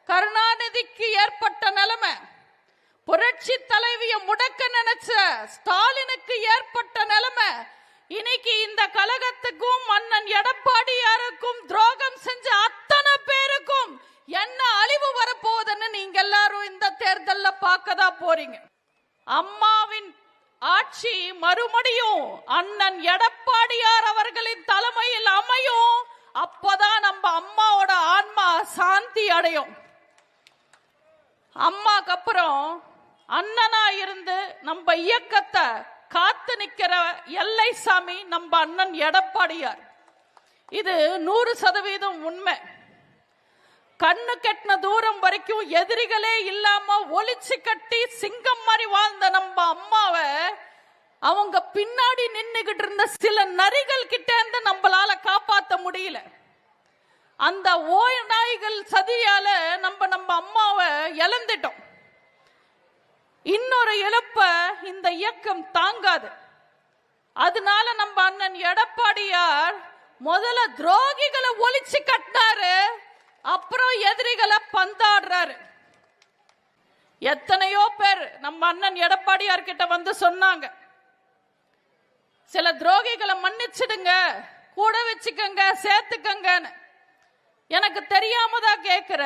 கருணாநிதிக்கு ஏற்பட்ட நிலைமை, புரட்சி தலைவிய முடக்க நினைச்ச ஸ்டாலினுக்கு ஏற்பட்ட நிலைமை, இன்னைக்கு இந்த கழகத்துக்கும் அண்ணன் எடப்பாடியாருக்கும் துரோகம் செஞ்ச அத்தனை பேருக்கும் என்ன அழிவு வரப்போகுதுன்னு நீங்க எல்லாரும் இந்த தேர்தல்ல பார்க்கதான் போறீங்க. அம்மாவின் ஆட்சி மறுபடியும் அண்ணன் எடப்பாடியார் அவர்களின் தலைமையில் அமையும். அப்பதான் நம்ம அம்மாவோட ஆன்மா சாந்தி அடையும். அம்மாக்கு அப்புறம் அண்ணனா இருந்து நம்ம இயக்கத்தை காத்து நிக்கிற எல்லை சாமி நம்ம அண்ணன் எடப்பாடியார். இது 100% உண்மை. கண்ணு கெட்டின தூரம் வரைக்கும் எதிரிகளே இல்லாம ஒளிச்சு கட்டி சிங்கம் மாதிரி வாழ்ந்த நம்ம அம்மாவை அவங்க பின்னாடி நின்னுகிட்டு இருந்த சில நரிகள் கிட்ட இருந்து நம்மளால காப்பாற்ற முடியல. அந்த ஓய் நாய்கள் சதியால நம்ம அம்மாவை இழந்துட்டோம். இன்னொரு இழப்ப இந்த இயக்கம் தாங்காது. அதனால நம்ம அண்ணன் எடப்பாடியார் முதல்ல துரோகிகளை ஒளிச்சு கட்டினாரு, அப்புறம் எதிரிகளை பந்தாடுறாரு. எத்தனையோ பேர் நம்ம அண்ணன் எடப்பாடியார் கிட்ட வந்து சொன்னாங்க, சில துரோகிகளை மன்னிச்சிடுங்க, கூட வச்சுக்கங்க, சேர்த்துக்கங்கன்னு. எனக்கு தெரியாம தான் கேட்கிற,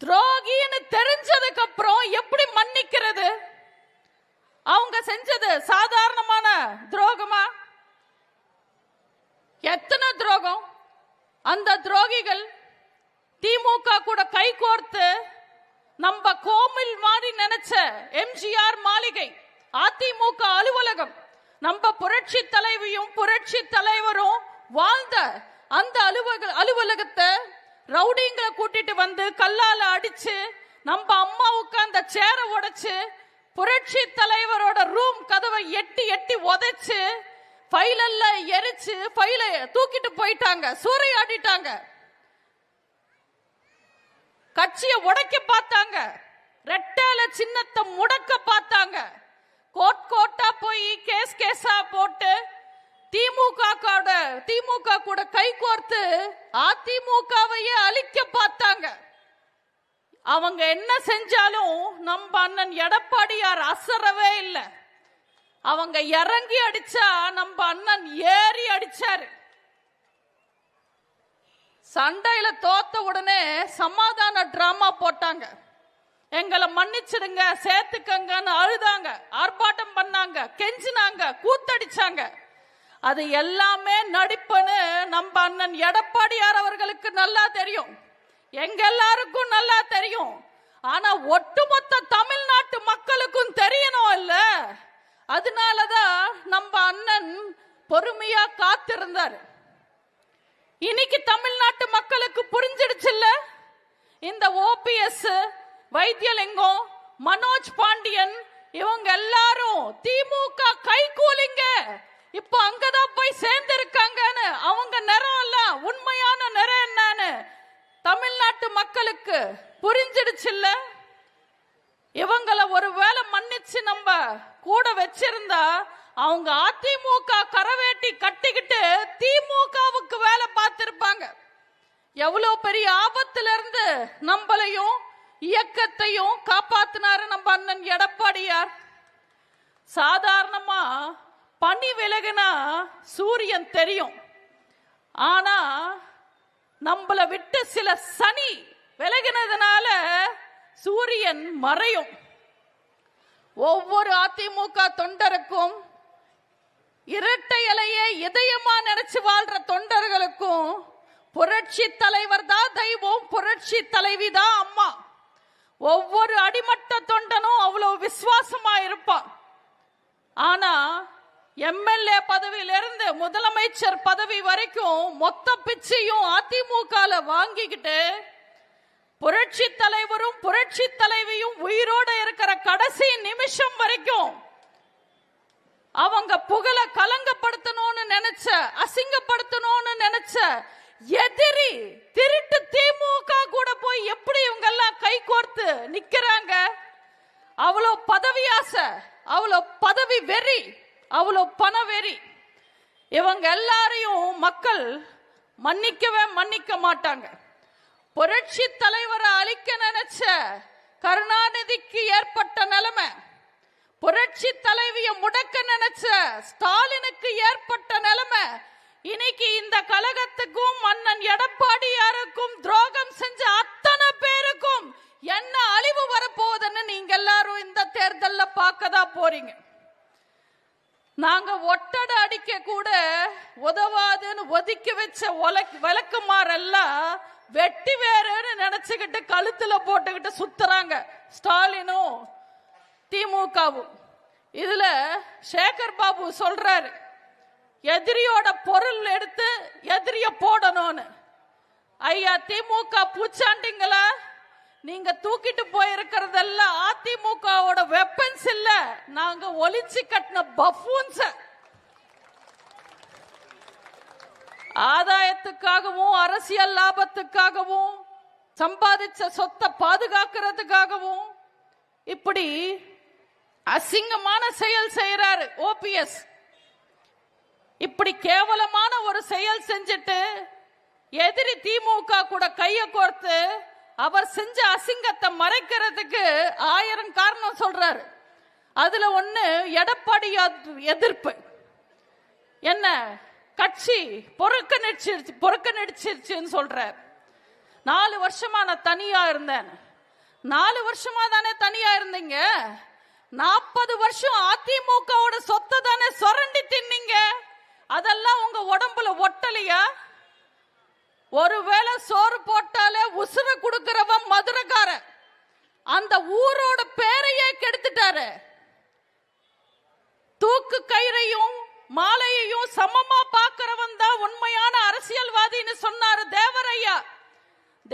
துரோகின்னு தெரிஞ்சதுக்கு அப்புறம் எப்படி மன்னிக்கிறது? அவங்க செஞ்சது சாதாரணமான துரோகமா? எத்தனை துரோகம்! அந்த துரோகிகள் திமுக கூட கை கோர்த்து நம்ம கோவில் மாதிரி நினைச்ச எம்ஜிஆர் மாளிகை, அதிமுக அலுவலகம், நம்ம புரட்சி தலைவியும் புரட்சி தலைவரும் வாழ்ந்த அந்த அலுவலகத்தை ரவுடிங்களை கூட்டிட்டு வந்து கல்லால அடிச்சு நம்ம அம்மாவுக்கு அந்த சேரை உடைச்சு புரட்சி தலைவரோட ரூம் கதவை எட்டி எட்டி உதைச்சு ஃபைலெல்லாம் எரிச்சு ஃபைலை தூக்கிட்டு போயிட்டாங்க, சூறையாடிட்டாங்க. கட்சியை உடைக்க பார்த்தாங்க, ரெட்டேல சின்னத்தை முடக்க பார்த்தாங்க. கோட்டா போய் கேஸா போட்டு திமுக கூட கை கோர்த்து அதிமுகவையே அழிக்க பார்த்தாங்க. அவங்க என்ன செஞ்சாலும் நம்ம அண்ணன் எடப்பாடியார் அசரவே இல்லை. அவங்க இறங்கி அடிச்சா நம்ம அண்ணன் ஏறி அடிச்சாரு. சண்டையில தோத்த உடனே சமாதான டிராமா போட்டாங்க. எங்களை மன்னிச்சிடுங்க, சேர்த்துக்கங்கன்னு அழுதாங்க, ஆர்ப்பாட்டம் பண்ணாங்க, கெஞ்சினாங்க, கூத்தடிச்சாங்க. அது எல்லாமே நடிப்புன்னு நம்ம அண்ணன் எடப்பாடியார் அவர்களுக்கு நல்லா தெரியும், எங்க எல்லாருக்கும் நல்லா தெரியும். ஆனா ஒட்டுமொத்த தமிழ்நாட்டு மக்களுக்கும் தெரியணும் இல்ல? அதனாலதான் நம்ம அண்ணன் பொறுமையா காத்திருந்தாரு. இன்னைக்கு தமிழ்நாட்டு மக்களுக்கு புரிஞ்சிடுச்சுல்ல, இந்த ஓபிஎஸ், வைத்தியலிங்கம், மனோஜ் பாண்டியன் இவங்க எல்லாரும் திமுக கைகூலிங்க, இப்ப அங்கதான் போய் சேர்ந்து இருக்காங்கன்னு அவங்க நிறம் இல்ல, உண்மையான நிறம் என்னன்னு தமிழ்நாட்டு மக்களுக்கு புரிஞ்சிடுச்சுல்ல. இவங்களை ஒருவேளை மன்னிச்சு நம்ம கூட வச்சிருந்தா அவங்க அதிமுக கரவேட்டி கட்டிக்கிட்டு திமுகவுக்கு வேலை பார்த்திருப்பாங்க. எவ்வளவு பெரிய ஆபத்துல இருந்து நம்மளையும் இயக்கத்தையும் காப்பாத்தினாரு நம்ம அண்ணன் எடப்பாடியார். சாதாரணமா பனி விலகுனா சூரியன் தெரியும், ஆனா நம்மள விட்டு சில சனி விலகினதுனால சூரியன் மறையும். ஒவ்வொரு அதிமுக தொண்டருக்கும், இரட்டை இலையை இதயமா நினைச்சு வாழ்ற தொண்டர்களுக்கும் புரட்சி தலைவர் தான் தெய்வம், புரட்சி தலைவி தான் அம்மா. ஒவ்வொரு அடிமட்ட தொண்டனும் அவ்வளவு விசுவாசமா இருப்பான். ஆனா எம்எல்ஏ பதவியிலிருந்து முதலமைச்சர் பதவி வரைக்கும் மொத்த பிச்சையும் அதிமுக வாங்கிக்கிட்டு புரட்சி தலைவரும் புரட்சி தலைவியும் உயிரோட இருக்கிற கடைசி நிமிஷம் வரைக்கும் அவங்க புகழ கலங்கப்படுத்தணும்னு நினைச்ச, அசிங்கப்படுத்தணும்னு நினைச்ச எதிரி திருட்டு திமுக கூட போய் எப்படி இவங்க எல்லாம் கை கோர்த்து நிக்கிறாங்க? அவ்வளோ பதவி ஆசை, அவ்வளோ பதவி வெறி, அவ்வளோ பண வெறி. இவங்க எல்லாரையும் மக்கள் மன்னிக்க மாட்டாங்க. புரட்சி தலைவரை அழிக்க நினைச்ச கருணாநிதிக்கு ஏற்பட்ட நிலைமை, புரட்சி தலைவிய முடக்க நினைச்ச ஸ்டாலினுக்கு ஏற்பட்ட நிலைமை, இன்னைக்கு இந்த கழகத்துக்கும் அண்ணன் எடப்பாடியாருக்கும் துரோகம் செஞ்ச அத்தனை பேருக்கும் என்ன அழிவு வரப்போகுதுன்னு நீங்க எல்லாரும் இந்த தேர்தல்ல பார்க்கதான் போறீங்க. நாங்க ஒட்டடை அடிக்க கூட உதவாதுன்னு ஒதுக்கி வச்ச விளக்குமாரெல்லாம் வெட்டி வேறுன்னு நினைச்சுக்கிட்டு கழுத்துல போட்டுக்கிட்டு சுத்துறாங்க ஸ்டாலினும் திமுகவும். இதுல சேகர் பாபு சொல்றாரு, எதிரியோட பொருள் எடுத்து எதிரிய போடணும்னு. ஐயா திமுக பூச்சாண்டிங்களா, நீங்க தூக்கிட்டு போயிருக்கிறதெல்லாம் அதிமுகவோட வெப்பன்ஸ் இல்ல, நாங்க ஒளிச்சு கட்டின பஃபூன்ஸ். ஆதாயத்துக்காகவும் அரசியல் லாபத்துக்காகவும் சம்பாதிச்ச சொத்தை பாதுகாக்கிறதுக்காகவும் இப்படி அசிங்கமான செயல் செய்யறாரு ஓபிஎஸ். இப்படி கேவலமான ஒரு செயல் செஞ்சுட்டு எதிரி திமுக கூட கைய கோர்த்து அவர் செஞ்ச அசிங்கத்தை மறைக்கிறதுக்கு 1000 காரணம் சொல்றாரு. அதுல ஒண்ணு எடப்பாடி எதிர்ப்பு. என்ன கட்சி பொறுக்கணிச்சிருச்சுன்னு சொல்றார். 4 வருஷமா நான் தனியா இருந்தேன். 4 வருஷமா தானே தனியா இருந்தீங்க. 40 வருஷம் அதிமுகவோட சொத்தை தானே சுரண்டி தின்னீங்க. அதெல்லாம் உங்க உடம்புல ஒட்டலையா? ஒருவேளை சோறு போட்டாலே உசுர கொடுக்கிறவன் மதுரைக்கார, அந்த ஊரோட பேரையே கெடுத்துட்டாரு. தூக்கு கயிறையும் மாலையையும் சமமா பார்க்கிறவன் தான் உண்மையான அரசியல்வாதின்னு சொன்னாரு தேவரையா.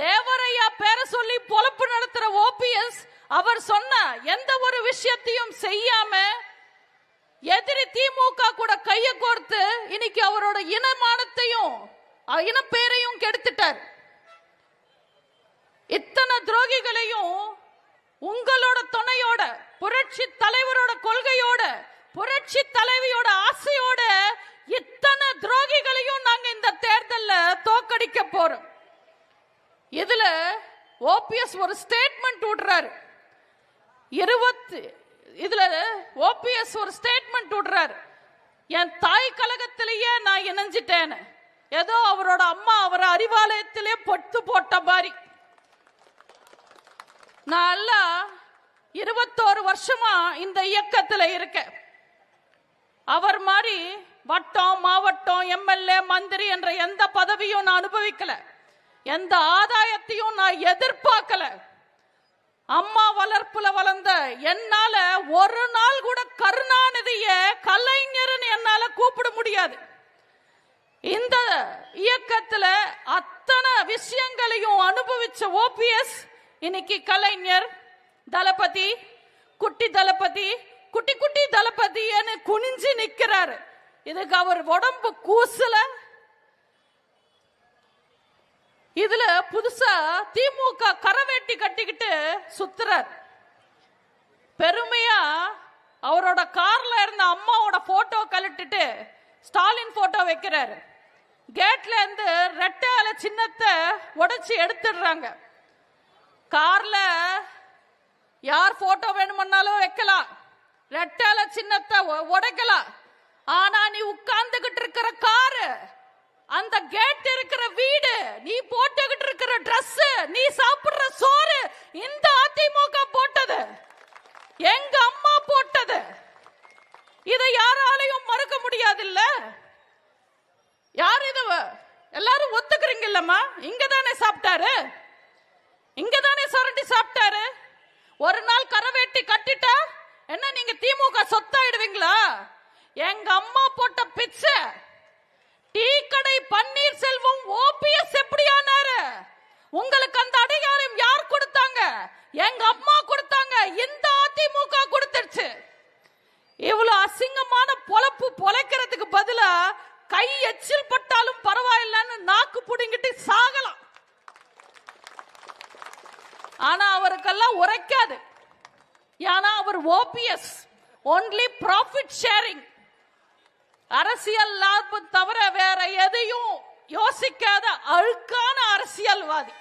தேவரையா பேரை சொல்லி பொழப்பு நடத்துற ஓபிஎஸ் அவர் சொன்ன எந்த ஒரு விஷயத்தையும் செய்யாம எதிரி திமுக கூட கைய கோர்த்து இன்னைக்கு அவரோட இனமானத்தையும் இனப்பேரையும் கெடுத்துட்டார். இத்தனை துரோகிகளையும் உங்களோட துணையோட, புரட்சி தலைவரோட கொள்கையோட, புரட்சி தலைவியோட ஆசையோட இத்தனை துரோகிகளையும் நாங்க இந்த தேர்தல்ல தோக்கடிக்க போறோம். இதுல ஓபிஎஸ் ஒரு ஸ்டேட்மெண்ட் விடுறாரு. இதுல ஓபிஎஸ் ஒரு ஸ்டேட்மெண்ட் விடுறாரு, என் தாய் கழகத்திலேயே நான் இணைஞ்சிட்டேன்னு. ஏதோ அவரோட அம்மா அவரை அறிவாலயத்திலே பொட்டு போட்ட மாதிரி. நான் 21 வருஷமா இந்த இயக்கத்துல இருக்கேன். அவர் மாதிரி வட்டம் மாவட்டம் எம்எல்ஏ மந்திரி என்ற எந்த பதவியும் நான் அனுபவிக்கல, எந்த ஆதாயத்தையும் நான் எதிர்பார்க்கல. அம்மா வளர்ப்புல வளர்ந்த என்னால ஒரு நாள் கூட கருணாநிதிய கலைஞர்னு என்னால கூப்பிட முடியாது. இந்த இயக்கத்துல அத்தனை விஷயங்களையும் அனுபவிச்ச ஓபிஎஸ் இன்னைக்கு கலைஞர் தளபதி, குட்டி தளபதி, குட்டி குட்டி தளபதின்னு குனிஞ்சு நிக்கிறாரு. இதுக்கு அவர் உடம்பு கூசல. இதுல புதுசா திமுக கரவேட்டி கட்டிக்கிட்டு சுத்துறார். பெருமையா அவரோட கார்ல இருந்த அம்மாவோட போட்டோ கழட்டிட்டு ஸ்டாலின் போட்டோ வைக்கிறாரு. கேட்ல இருந்து ரெட்டை சின்னத்தை உடைச்சு எடுத்துடுறாங்க. கார்ல யார் போட்டோ வேணும்னாலும் வைக்கலாம், ரெட்டை சின்னத்தை உடைக்கலாம். ஆனா நீ உட்கார்ந்துகிட்டு இருக்கிற காரு, அந்த கேட் இருக்கிற வீடு, நீ போட்டுக்கிட்டு இருக்கிற டிரஸ், நீ சாப்பிடுற சோறு இந்த அதிமுக போட்டது, எங்க அம்மா போட்டது. இதை யாராலையும் மறுக்க முடியாது. இல்ல யார் இது எல்லாரும் ஒத்துக்கிறீங்க இல்லம்மா? இங்கதானே சாப்பிட்டாரு, இங்கதானே சுரண்டி சாப்பிட்டாரு. ஒரு நாள் கரவேட்டி கட்டிட்டா என்ன நீங்க திமுக சொத்தாயிடுவீங்களா? எங்க அம்மா போட்ட பிச்சை. டீ கடை பன்னீர்செல்வம் ஓபிஎஸ் எப்படி ஆனாரு? உங்களுக்கு அந்த அடையாளம் யார் கொடுத்தாங்க? எங்க அம்மா கொடுத்தாங்க, இந்த அதிமுக கொடுத்துருச்சு. இவ்வளவு அசிங்கமான பொழப்பு பொழைக்கிறதுக்கு பதிலா கை எச்சில் பட்டாலும் பரவாயில்லன்னு நாக்கு புடுங்கிட்டு சாகலாம். ஆனா அவருக்கெல்லாம் உரைக்காது. ஏன்னா அவர் ஓபிஎஸ் ஒன்லி ப்ராஃபிட் ஷேரிங், அரசியல் லாபம் தவிர வேற எதையும் யோசிக்காத அழுக்கான அரசியல்வாதி.